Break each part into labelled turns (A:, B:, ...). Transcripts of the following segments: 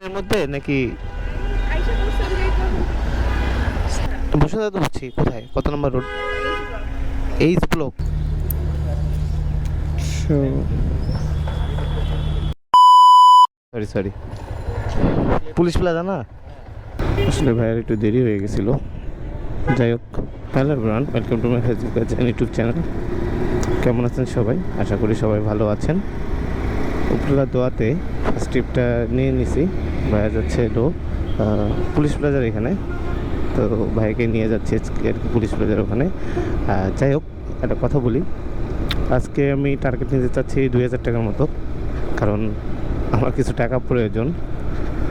A: এর মধ্যে নাকি বসুন্ধরা তো বুঝছি, কোথায়, কত নম্বর রোড? H block. Sorry sorry, police plaza না? আসলে ভাইয়ের একটু দেরি হয়ে গেছিল। যাই হোক, hello everyone, welcome to my Facebook page and YouTube channel. কেমন আছেন সবাই? আশা করি সবাই ভালো আছেন। উপরওয়ালার দোয়াতে ফার্স্ট ট্রিপটা নিয়ে নিছি। ভাইয়া যাচ্ছে এলো পুলিশ প্লাজার এখানে, তো ভাইকে নিয়ে যাচ্ছে আর কি পুলিশ প্লাজার ওখানে। যাই হোক, একটা কথা বলি, আজকে আমি টার্গেট নিতে চাচ্ছি 2000 টাকার মতো, কারণ আমার কিছু টাকা প্রয়োজন।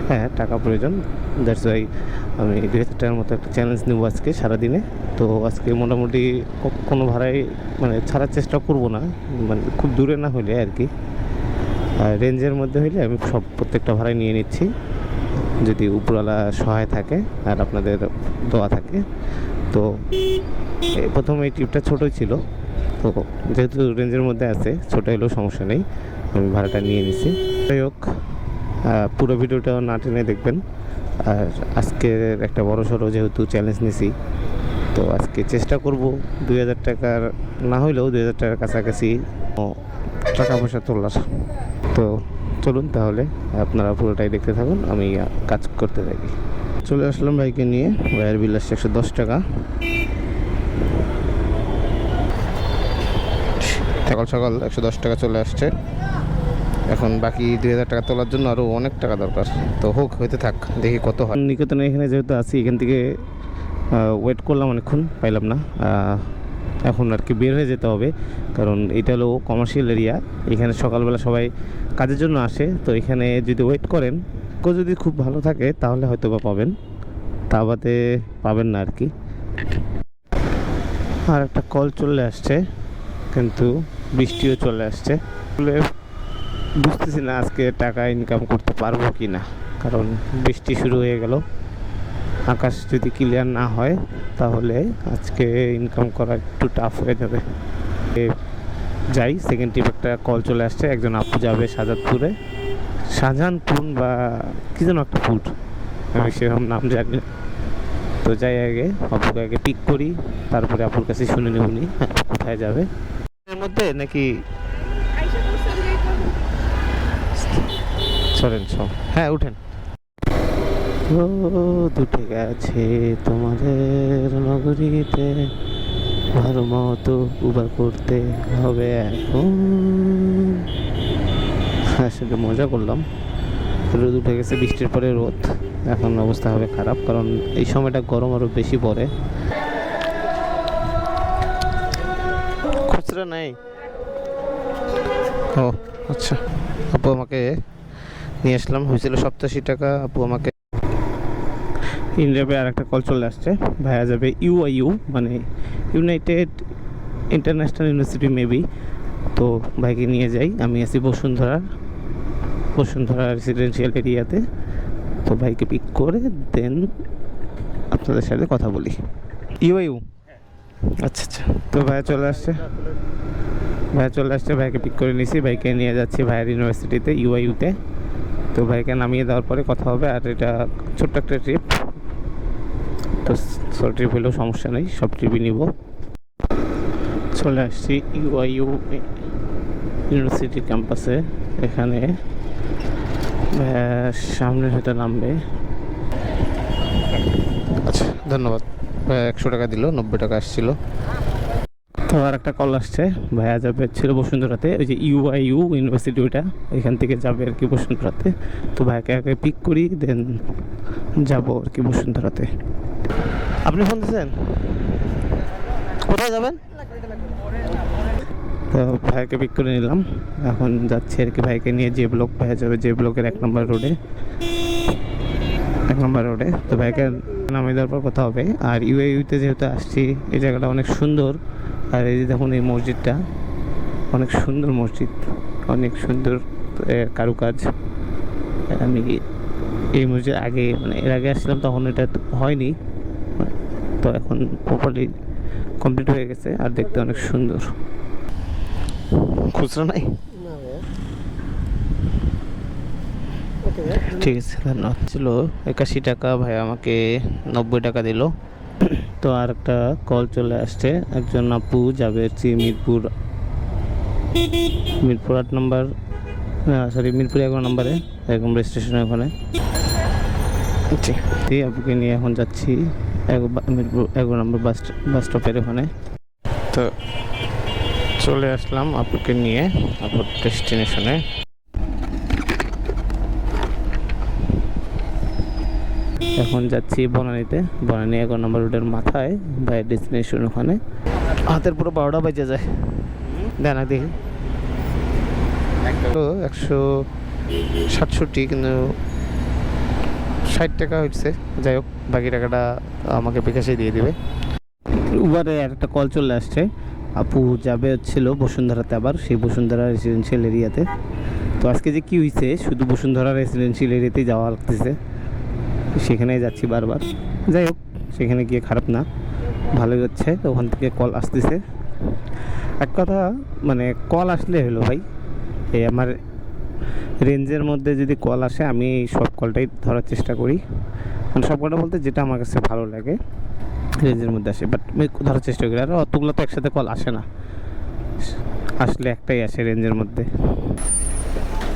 A: হ্যাঁ, টাকা প্রয়োজন, দ্যাটস ওয়াই আমি 2000 টাকার মতো একটা চ্যালেঞ্জ নেবো আজকে সারাদিনে। তো আজকে মোটামুটি কোনো ভাড়াই মানে ছাড়ার চেষ্টা করব না, মানে খুব দূরে না হলে আর কি, রেঞ্জের মধ্যে হইলে আমি প্রত্যেকটা ভাড়াই নিয়ে নিচ্ছি, যদি উপরওয়ালা সহায় থাকে আর আপনাদের দোয়া থাকে। তো প্রথম এই ট্রিপটা ছোটোই ছিল, তো যেহেতু রেঞ্জের মধ্যে আছে, ছোটো হলেও সমস্যা নেই, আমি ভাড়াটা নিয়ে নিছি। যাই হোক, পুরো ভিডিওটা না টেনে দেখবেন। আর আজকের একটা বড় সড়ো যেহেতু চ্যালেঞ্জ নিছি, তো আজকে চেষ্টা করব 2000 টাকার না হইলেও 2000 টাকার কাছাকাছি টাকা পয়সা তোলার। তো চলুন তাহলে আপনারা পুরোটাই দেখতে থাকুন, আমি কাজ করতে থাকি। চলে আসলাম বাইকে নিয়ে, ভাইয়ের বিল আসছে 110 টাকা। সকাল সকাল 110 টাকা চলে আসছে। এখন বাকি 2000 টাকা তোলার জন্য আরও অনেক টাকা দরকার, তো হোক, হইতে থাক, দেখি কত হয়। নিকেতনে এখানে যেহেতু আছি, এখান থেকে ওয়েট করলাম অনেকক্ষণ, পাইলাম না। এখন আর কি বের হয়ে যেতে হবে, কারণ এটা হলো কমার্শিয়াল এরিয়া। এখানে সকালবেলা সবাই কাজের জন্য আসে, তো এখানে যদি ওয়েট করেন, কেউ যদি খুব ভালো থাকে তাহলে হয়তো বা পাবেন, তা বাদে পাবেন না আর কি। আর একটা কল চলে আসছে, কিন্তু বৃষ্টিও চলে আসছে। বুঝতেছি না আজকে টাকা ইনকাম করতে পারবো কি না, কারণ বৃষ্টি শুরু হয়ে গেল। আকাশ যদি ক্লিয়ার না হয় তাহলে আজকে ইনকাম করা একটু টাফ হয়ে যাবে। যাই, সেকেন্ড ট্রিপ একটা কল চলে আসছে, একজন আপু যাবে শাহজাদপুরে, শাহজাহানপুর বা কি যেন একটা ফুড, আমি সেরকম নাম জানি না। তো যাই, আগে আপুকে আগে পিক করি, তারপরে আপুর কাছে শুনে নেব নি কোথায় যাবে। এর মধ্যে নাকি চলেন সব, হ্যাঁ উঠেন। দুটে গেছে তোমাদের নগরীতে, ভালো মতো উবার করতে হবে এখন। আসলে মজা করলাম, রোদ উঠে গেছে, বৃষ্টির পরে রোদ, এখন অবস্থা হবে খারাপ, কারণ এই সময়টা গরম আরও বেশি পড়ে। খুচরা নাই? ও আচ্ছা, আপু আমাকে নিয়ে আসলাম, হয়েছিল 87 টাকা। আপু আমাকে ইন্ডিয়াবে আর একটা কল চলে আসছে, ভাইয়া যাবে ইউআইইউ, মানে ইউনাইটেড ইন্টারন্যাশনাল ইউনিভার্সিটি মেবি। তো ভাইকে নিয়ে যাই, আমি আছি বসুন্ধরা রেসিডেন্সিয়াল এরিয়াতে। তো ভাইকে পিক করে দেন আপনাদের সাথে কথা বলি। ইউআইইউ, আচ্ছা আচ্ছা। তো ভাইয়া চলে আসছে, ভাইকে পিক করে নিয়েছি, ভাইকে নিয়ে যাচ্ছি ভাইয়ের ইউনিভার্সিটিতে, ইউআইইউতে। তো ভাইকে নামিয়ে দেওয়ার পরে কথা হবে। আর এটা ছোট্ট একটা ট্রিপ, তো ছোট ট্রিপ হলেও সমস্যা নেই, সব ট্রিপই নিব। চলে আসছি ইউআইইউ ইউনিভার্সিটি ক্যাম্পাসে, এখানে সামনে হয়তো নামবে। আচ্ছা, ধন্যবাদ। 100 টাকা দিল, 90 টাকা আসছিল। তো আর একটা কল আসছে, ভাইয়া যাবে ছিল বসুন্ধরাতে, ওই যে ইউআইইউ ইউনিভার্সিটি, ওইটা ওইখান থেকে যাবে আর কি বসুন্ধরাতে। তো ভাইকে আগে পিক করি, দেন যাবো আর কি বসুন্ধরাতে। আপনি ফোন দিয়েছেন, কোথায় যাবেন? তো ভাইকে পিক করে নিলাম, এখন যাচ্ছি আর কি ভাইকে নিয়ে যে ব্লক, ভাইয়া যাবে যে ব্লকের 1 নম্বর রোডে। তো ভাইকে নামিয়ে দেওয়ার পর কথা হবে। আর ইউএইতে যেহেতু আসছি, এই জায়গাটা অনেক সুন্দর। আর এই যে দেখুন, এই মসজিদটা অনেক সুন্দর মসজিদ, অনেক সুন্দর কারুকাজ। আমি এই মসজিদ আগে, মানে এর আগে আসছিলাম তখন এটা হয়নি, তো এখন প্রপারলি কমপ্লিট হয়ে গেছে, আর দেখতে অনেক সুন্দর। খুচরা নাই? ঠিক আছে, ধন্যবাদ। ছিল 81 টাকা, ভাই আমাকে 90 টাকা দিল। তো আর একটা কল চলে আসছে, একজন আপু যাবে হচ্ছে মিরপুর 8 নম্বর, সরি মিরপুর 11 নম্বরে এরকম স্টেশনের ওখানে। আপুকে নিয়ে এখন যাচ্ছি মিরপুর 11 নম্বর বাস স্টপের ওখানে। তো চলে আসলাম আপুকে নিয়ে আপুর ডেস্টিনেশনে। এখন যাচ্ছি বনানীতে, বনানী 11 নম্বর রোডের মাথায় ভাইয়ের ডেস্টিনেশন ওখানে। হাতের পুরো 12টা বেজে যায়, দেখ না দেখি 167, কিন্তু 60 টাকা হচ্ছে। যাই হোক, বাকি টাকাটা আমাকে বিকাশে দিয়ে দিবে। উবারে আর একটা কল চলে আসছে, আপু যাবে হচ্ছিল বসুন্ধরাতে, আবার সেই বসুন্ধরা রেসিডেন্সিয়াল এরিয়াতে। তো আজকে যে কী হয়েছে, শুধু বসুন্ধরা রেসিডেন্সিয়াল এরিয়াতেই যাওয়া লাগতেছে, সেখানেই যাচ্ছি বারবার। যাই হোক, সেখানে গিয়ে খারাপ না, ভালোই হচ্ছে। ওখান থেকে কল আসতেছে। এক কথা মানে কল আসলে হলো ভাই, এই আমার রেঞ্জের মধ্যে যদি কল আসে আমি সব কলটাই ধরার চেষ্টা করি। মানে সব কলটা বলতে যেটা আমার কাছে ভালো লাগে রেঞ্জের মধ্যে আসে, বাট আমি ধরার চেষ্টা করি। আর অতগুলো তো একসাথে কল আসে না, আসলে একটাই আসে রেঞ্জের মধ্যে।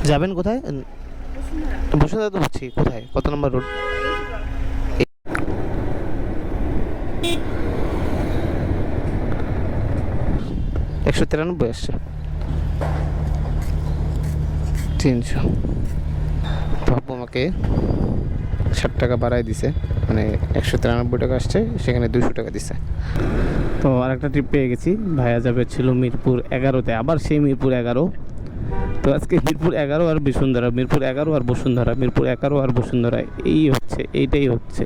A: যাবেন কোথায়? বসুন্ধরা তো বুঝছি, কোথায়, কত নম্বর রোড? 193 আসছে, 300। বাবু আমাকে 60 টাকা বাড়াই দিছে, মানে 193 টাকা আসছে, সেখানে 200 টাকা দিছে। তো আরেকটা ট্রিপ পেয়ে গেছি, ভাইয়া যাবে ছিল মিরপুর 11তে, আবার সেই মিরপুর 11। তো আজকে মিরপুর 11 আর বসুন্ধরা, মিরপুর 11 আর বসুন্ধরা, মিরপুর 11 আর বসুন্ধরা, এইটাই হচ্ছে।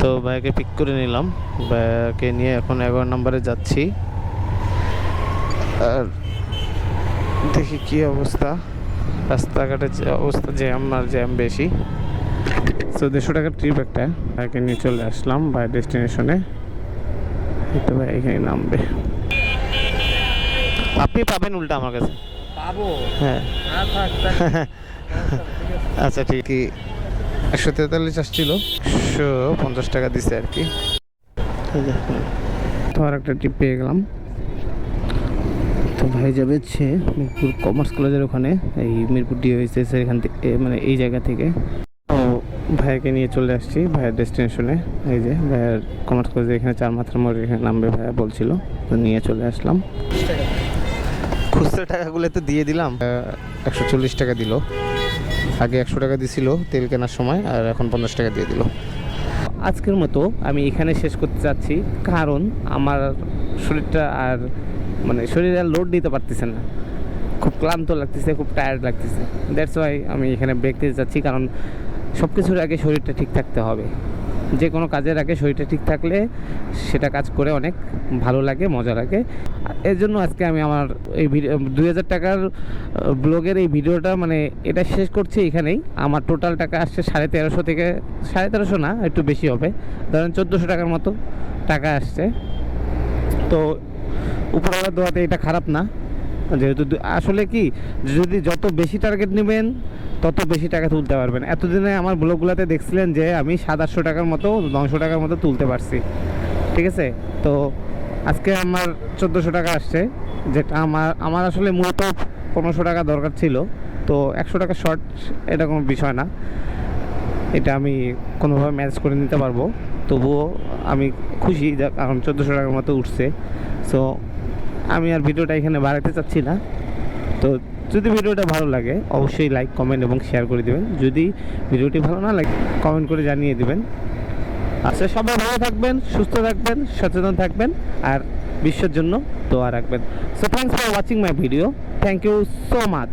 A: তো ভাইয়াকে পিক করে নিলাম, ভাইয়াকে নিয়ে এখন 11 নম্বরে যাচ্ছি। আর দেখি কি অবস্থা, রাস্তাঘাটের অবস্থা, জ্যাম বেশি। তো 150 টাকার ট্রিপ একটা, ভাইকে নিয়ে চলে আসলাম ভাইয়ের ডেস্টিনেশনে। তো ভাই এখানে নামবে, আপনি পাবেন উল্টা আমার কাছে পাবো। হ্যাঁ আচ্ছা ঠিক। 143 আসছিল, 150 টাকা দিছে আর কি। তো আর একটা ট্রিপ পেয়ে গেলাম। তো ভাই যাবে হচ্ছে মিরপুর কমার্স কলেজের ওখানে, এই মিরপুর DOSS এখান থেকে, মানে এই জায়গা থেকে। তো ভাইয়াকে নিয়ে চলে আসছি ভাইয়ের ডেস্টিনেশনে। এই যে ভাইয়ের কমার্স কলেজে এখানে 4 মাথার মোড়, এখানে নামবে ভাইয়া বলছিল, তো নিয়ে চলে আসলাম। খুচরা টাকাগুলো তো দিয়ে দিলাম, 140 টাকা দিল। আগে 100 টাকা দিছিল তেল কেনার সময়, আর এখন 50 টাকা দিয়ে দিল। আজকের মতো আমি এখানে শেষ করতে চাচ্ছি, কারণ আমার শরীরটা আর মানে শরীরে আর লোড নিতে পারতেছে না, খুব ক্লান্ত লাগতেছে, খুব টায়ার্ড লাগতেছে। দ্যাটস ওয়াই আমি এখানে ব্রেক দিতে চাচ্ছি, কারণ সব কিছুর আগে শরীরটা ঠিক থাকতে হবে। যে কোনো কাজের আগে শরীরটা ঠিক থাকলে সেটা কাজ করে অনেক ভালো লাগে, মজা লাগে। এর জন্য আজকে আমি আমার এই 2000 টাকার ব্লগের এই ভিডিওটা মানে এটা শেষ করছি এখানেই। আমার টোটাল টাকা আসছে 1350 থেকে, 1350 না, একটু বেশি হবে, ধরেন 1400 টাকার মতো টাকা আসছে। তো উপরওয়ালার দোয়াতে এটা খারাপ না, যেহেতু আসলে কি, যদি যত বেশি টার্গেট নেবেন তত বেশি টাকা তুলতে পারবেন। এতদিনে আমার ব্লগগুলোতে দেখছিলেন যে আমি 700-800 টাকার মতো, 900 টাকার মতো তুলতে পারছি, ঠিক আছে। তো আজকে আমার 1400 টাকা আসছে, যেটা আমার আসলে মূলত 1500 টাকা দরকার ছিল। তো 100 টাকা শর্ট, এটা কোনো বিষয় না, এটা আমি কোনোভাবে ম্যানেজ করে নিতে পারবো। তবুও আমি খুশি, কারণ 1400 টাকার মতো উঠছে। সো আমি আর ভিডিওটা এখানে বাড়াতে চাচ্ছি না। তো যদি ভিডিওটা ভালো লাগে অবশ্যই লাইক, কমেন্ট এবং শেয়ার করে দেবেন। যদি ভিডিওটি ভালো না লাগে কমেন্ট করে জানিয়ে দেবেন। আচ্ছা, সবাই ভালো থাকবেন, সুস্থ থাকবেন, সচেতন থাকবেন, আর বিশ্বের জন্য দোয়া রাখবেন। So thanks for watching my video, thank you so much.